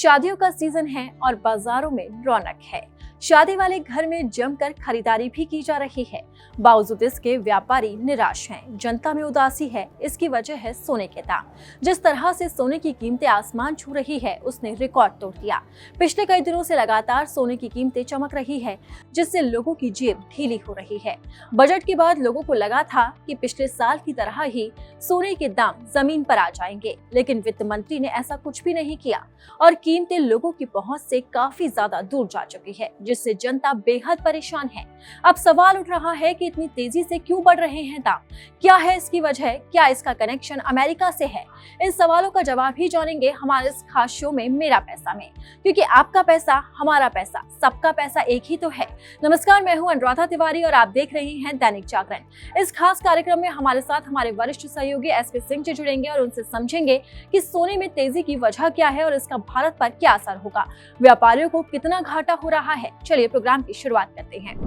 शादियों का सीजन है और बाजारों में रौनक है। शादी वाले घर में जमकर खरीदारी भी की जा रही है। बावजूद इसके व्यापारी निराश हैं, जनता में उदासी है। इसकी वजह है सोने के दाम। जिस तरह से सोने की कीमतें आसमान छू रही है, उसने रिकॉर्ड तोड़ दिया। पिछले कई दिनों से लगातार सोने की कीमतें चमक रही है, जिससे लोगों की जेब ढीली हो रही है। बजट के बाद लोगों को लगा था कि पिछले साल की तरह ही सोने के दाम जमीन पर आ जाएंगे, लेकिन वित्त मंत्री ने ऐसा कुछ भी नहीं किया और कीमतें लोगों की पहुंच से काफी ज्यादा दूर जा चुकी है, जिससे जनता बेहद परेशान है। अब सवाल उठ रहा है कि इतनी तेजी से क्यों बढ़ रहे हैं दाम? क्या है इसकी वजह? क्या इसका कनेक्शन अमेरिका से है? इन सवालों का जवाब ही जानेंगे हमारे इस खास शो में मेरा पैसा में, क्योंकि आपका पैसा हमारा पैसा, सबका पैसा एक ही तो है। नमस्कार, मैं हूं अनुराधा तिवारी और आप देख रहे हैं दैनिक जागरण। इस खास कार्यक्रम में हमारे साथ हमारे वरिष्ठ सहयोगी एसपी सिंह जी जुड़ेंगे और उनसे समझेंगे कि सोने में तेजी की वजह क्या है और इसका भारत पर क्या असर होगा, व्यापारियों को कितना घाटा हो रहा है। चलिए प्रोग्राम की शुरुआत करते हैं।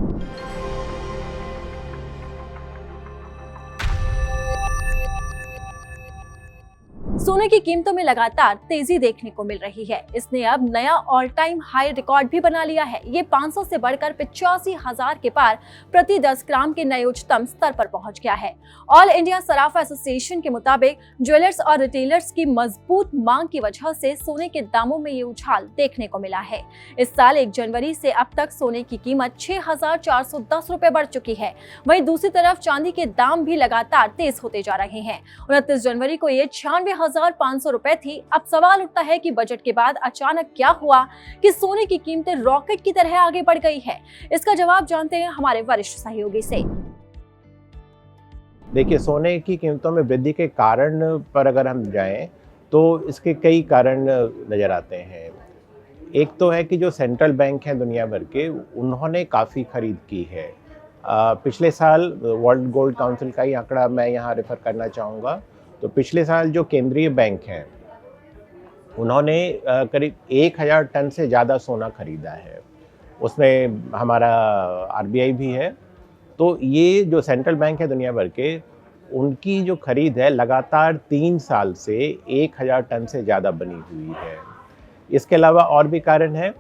सोने की कीमतों में लगातार तेजी देखने को मिल रही है। इसने अब नया ऑल टाइम हाई रिकॉर्ड भी बना लिया है। ये 500 से बढ़कर 85,000 के पार प्रति 10 ग्राम के नए उच्चतम स्तर पर पहुंच गया है। ऑल इंडिया सराफा एसोसिएशन के मुताबिक ज्वेलर्स और रिटेलर्स की मजबूत मांग की वजह से सोने के दामों में ये उछाल देखने को मिला है। इस साल 1 जनवरी से अब तक सोने की कीमत 6,410 रुपए बढ़ चुकी है। वहीं दूसरी तरफ चांदी के दाम भी लगातार तेज होते जा रहे हैं। 29 जनवरी को ये 96,500 रुपए थी। अब सवाल उठता है कि बजट के बाद अचानक क्या हुआ कि सोने की कीमतें रॉकेट की तरह आगे बढ़ गई है। इसका जवाब जानते हैं हमारे वरिष्ठ सहयोगी से। देखिए, सोने की कीमतों में वृद्धि के कारण पर अगर हम जाएं तो इसके कई कारण नज़र आते हैं। एक तो है कि जो सेंट्रल बैंक हैं दुनिया भर के, उन्होंने काफ़ी खरीद की है। पिछले साल वर्ल्ड गोल्ड काउंसिल का ही आंकड़ा मैं यहाँ रेफर करना चाहूँगा। तो पिछले साल जो केंद्रीय बैंक हैं, उन्होंने करीब 1,000 टन से ज़्यादा सोना खरीदा है। उसमें हमारा आरबीआई भी है। तो ये जो सेंट्रल बैंक है दुनिया भर के, उनकी जो खरीद है लगातार 3 साल से 1,000 टन से ज़्यादा बनी हुई है। इसके अलावा और भी कारण है।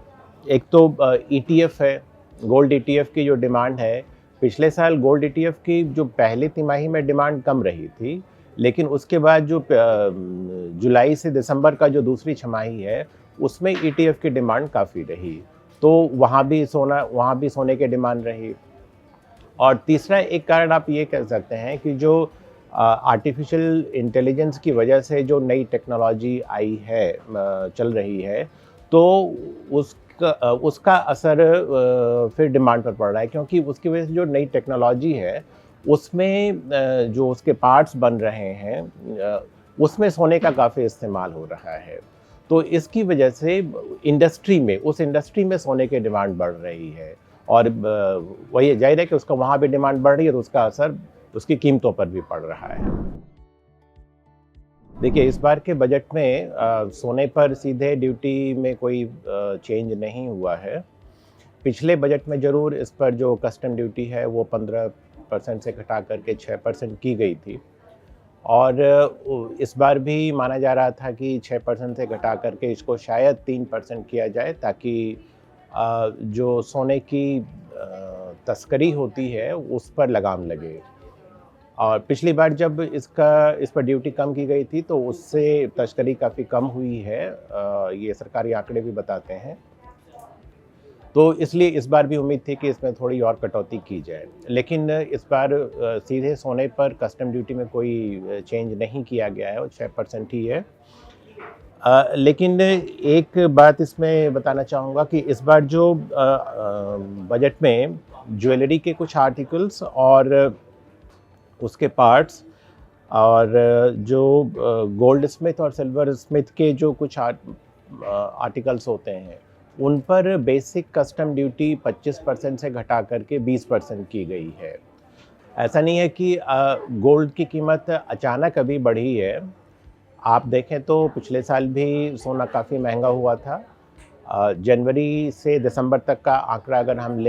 एक तो ईटीएफ है, गोल्ड ईटीएफ की जो डिमांड है। पिछले साल गोल्ड ईटीएफ की जो पहली तिमाही में डिमांड कम रही थी, लेकिन उसके बाद जो जुलाई से दिसंबर का जो दूसरी छमाही है, उसमें ईटीएफ की डिमांड काफ़ी रही। तो वहाँ भी सोने की डिमांड रही। और तीसरा एक कारण आप ये कह सकते हैं कि जो आर्टिफिशियल इंटेलिजेंस की वजह से जो नई टेक्नोलॉजी आई है, चल रही है, तो उसका असर फिर डिमांड पर पड़ रहा है, क्योंकि उसकी वजह से जो नई टेक्नोलॉजी है उसमें जो उसके पार्ट्स बन रहे हैं, उसमें सोने का काफ़ी इस्तेमाल हो रहा है। तो इसकी वजह से उस इंडस्ट्री में सोने की डिमांड बढ़ रही है और वही जाहिर है कि उसका वहाँ भी डिमांड बढ़ रही है, तो उसका असर उसकी कीमतों पर भी पड़ रहा है। देखिए, इस बार के बजट में सोने पर सीधे ड्यूटी में कोई चेंज नहीं हुआ है। पिछले बजट में ज़रूर इस पर जो कस्टम ड्यूटी है वो 15% से घटा करके 6% की गई थी, और इस बार भी माना जा रहा था कि 6% से घटा करके इसको शायद 3% किया जाए, ताकि जो सोने की तस्करी होती है उस पर लगाम लगे। और पिछली बार जब इस पर ड्यूटी कम की गई थी तो उससे तस्करी काफ़ी कम हुई है, ये सरकारी आंकड़े भी बताते हैं। तो इसलिए इस बार भी उम्मीद थी कि इसमें थोड़ी और कटौती की जाए, लेकिन इस बार सीधे सोने पर कस्टम ड्यूटी में कोई चेंज नहीं किया गया है और 6% ही है। लेकिन एक बात इसमें बताना चाहूँगा कि इस बार जो बजट में ज्वेलरी के कुछ आर्टिकल्स और उसके पार्ट्स और जो गोल्ड स्मिथ और सिल्वर स्मिथ के जो कुछ आर्टिकल्स होते हैं, उन पर बेसिक कस्टम ड्यूटी 25% से घटा करके 20% की गई है। ऐसा नहीं है कि गोल्ड की कीमत अचानक अभी बढ़ी है। आप देखें तो पिछले साल भी सोना काफ़ी महंगा हुआ था। जनवरी से दिसंबर तक का आंकड़ा अगर हम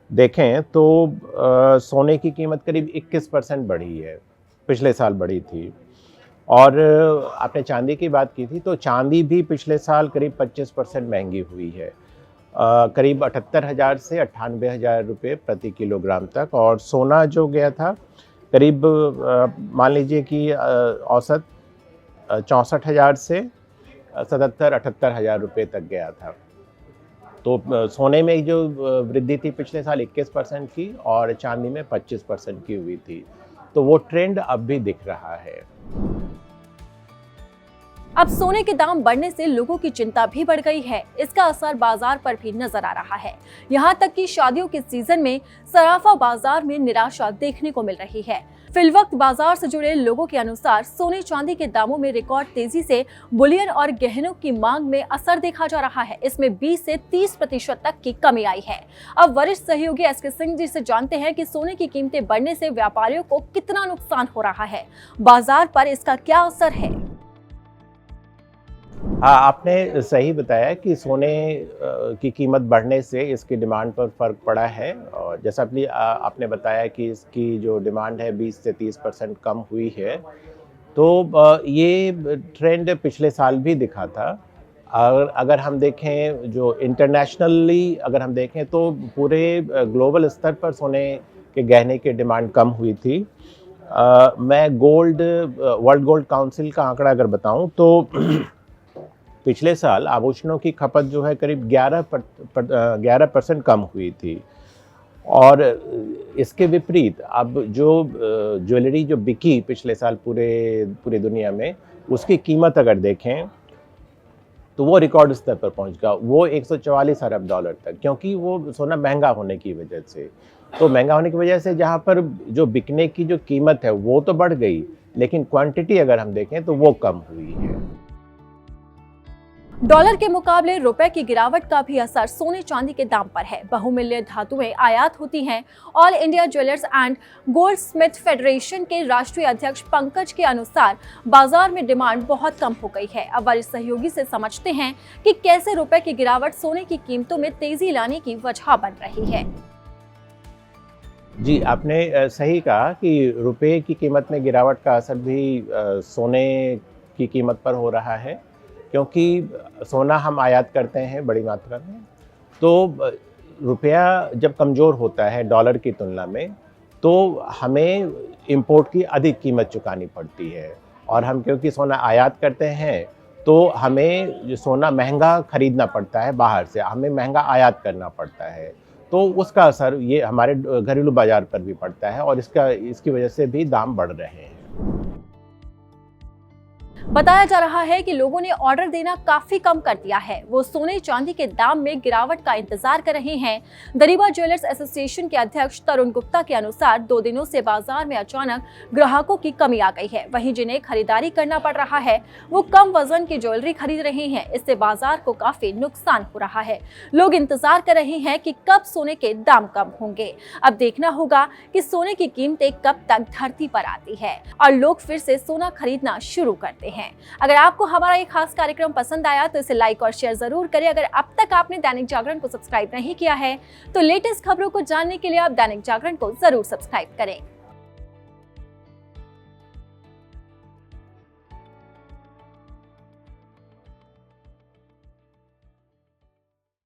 देखें तो सोने की कीमत करीब 21% बढ़ी है, पिछले साल बढ़ी थी। और आपने चांदी की बात की थी, तो चांदी भी पिछले साल करीब 25% महंगी हुई है, करीब 78,000 से 98,000 रुपये प्रति किलोग्राम तक। और सोना जो गया था करीब मान लीजिए कि औसत 64,000 से 77-78,000 रुपये तक गया था। तो सोने में जो वृद्धि थी पिछले साल 21% की और चांदी में 25% की हुई थी, तो वो ट्रेंड अब भी दिख रहा है। अब सोने के दाम बढ़ने से लोगों की चिंता भी बढ़ गई है। इसका असर बाजार पर भी नजर आ रहा है। यहाँ तक कि शादियों के सीजन में सराफा बाजार में निराशा देखने को मिल रही है। फिलवक्त बाजार से जुड़े लोगों के अनुसार सोने चांदी के दामों में रिकॉर्ड तेजी से बुलियन और गहनों की मांग में असर देखा जा रहा है। इसमें 20 से 30% तक की कमी आई है। अब वरिष्ठ सहयोगी एस के सिंह जी से जानते हैं कि सोने की कीमतें बढ़ने से व्यापारियों को कितना नुकसान हो रहा है, बाजार पर इसका क्या असर है। हाँ, आपने सही बताया कि सोने की कीमत बढ़ने से इसकी डिमांड पर फ़र्क पड़ा है। और जैसा आपने बताया कि इसकी जो डिमांड है 20 से 30% कम हुई है, तो ये ट्रेंड पिछले साल भी दिखा था। अगर हम देखें जो इंटरनेशनली अगर हम देखें तो पूरे ग्लोबल स्तर पर सोने के गहने की डिमांड कम हुई थी। मैं वर्ल्ड गोल्ड काउंसिल का आंकड़ा अगर बताऊं तो पिछले साल आभूषणों की खपत जो है करीब 11% कम हुई थी। और इसके विपरीत अब जो ज्वेलरी जो बिकी पिछले साल पूरी दुनिया में, उसकी कीमत अगर देखें तो वो रिकॉर्ड स्तर पर पहुंच गया, वो 144 अरब डॉलर तक, क्योंकि वो सोना महंगा होने की वजह से। तो महंगा होने की वजह से जहां पर जो बिकने की जो कीमत है वो तो बढ़ गई, लेकिन क्वांटिटी अगर हम देखें तो वो कम हुई है। डॉलर के मुकाबले रुपए की गिरावट का भी असर सोने चांदी के दाम पर है। बहुमूल्य धातुएं आयात होती हैं। All India jewellers and gold Smith federation के राष्ट्रीय अध्यक्ष पंकज के अनुसार बाजार में डिमांड बहुत कम हो गई है। अब वरिष्ठ सहयोगी से समझते हैं कि कैसे रुपए की गिरावट सोने की कीमतों में तेजी लाने की वजह बन रही है। जी, आपने सही कहा कि रुपए की कीमत में गिरावट का असर भी सोने की कीमत पर हो रहा है, क्योंकि सोना हम आयात करते हैं बड़ी मात्रा में। तो रुपया जब कमज़ोर होता है डॉलर की तुलना में, तो हमें इंपोर्ट की अधिक कीमत चुकानी पड़ती है। और हम क्योंकि सोना आयात करते हैं तो हमें जो सोना महंगा खरीदना पड़ता है बाहर से, हमें महंगा आयात करना पड़ता है। तो उसका असर ये हमारे घरेलू बाज़ार पर भी पड़ता है और इसकी वजह से भी दाम बढ़ रहे हैं। बताया जा रहा है कि लोगों ने ऑर्डर देना काफी कम कर दिया है। वो सोने चांदी के दाम में गिरावट का इंतजार कर रहे हैं। दरीबा ज्वेलर्स एसोसिएशन के अध्यक्ष तरुण गुप्ता के अनुसार 2 दिनों से बाजार में अचानक ग्राहकों की कमी आ गई है। वहीं जिन्हें खरीदारी करना पड़ रहा है वो कम वजन की ज्वेलरी खरीद रहे हैं। इससे बाजार को काफी नुकसान हो रहा है। लोग इंतजार कर रहे हैं कि कब सोने के दाम कम होंगे। अब देखना होगा कि सोने की कीमतें कब तक धरती पर आती है और लोग फिर से सोना खरीदना शुरू करते हैं। अगर आपको हमारा ये खास कार्यक्रम पसंद आया तो इसे लाइक और शेयर जरूर करें। अगर अब तक आपने दैनिक जागरण को सब्सक्राइब नहीं किया है तो लेटेस्ट खबरों को जानने के लिए आप दैनिक जागरण को जरूर सब्सक्राइब करें।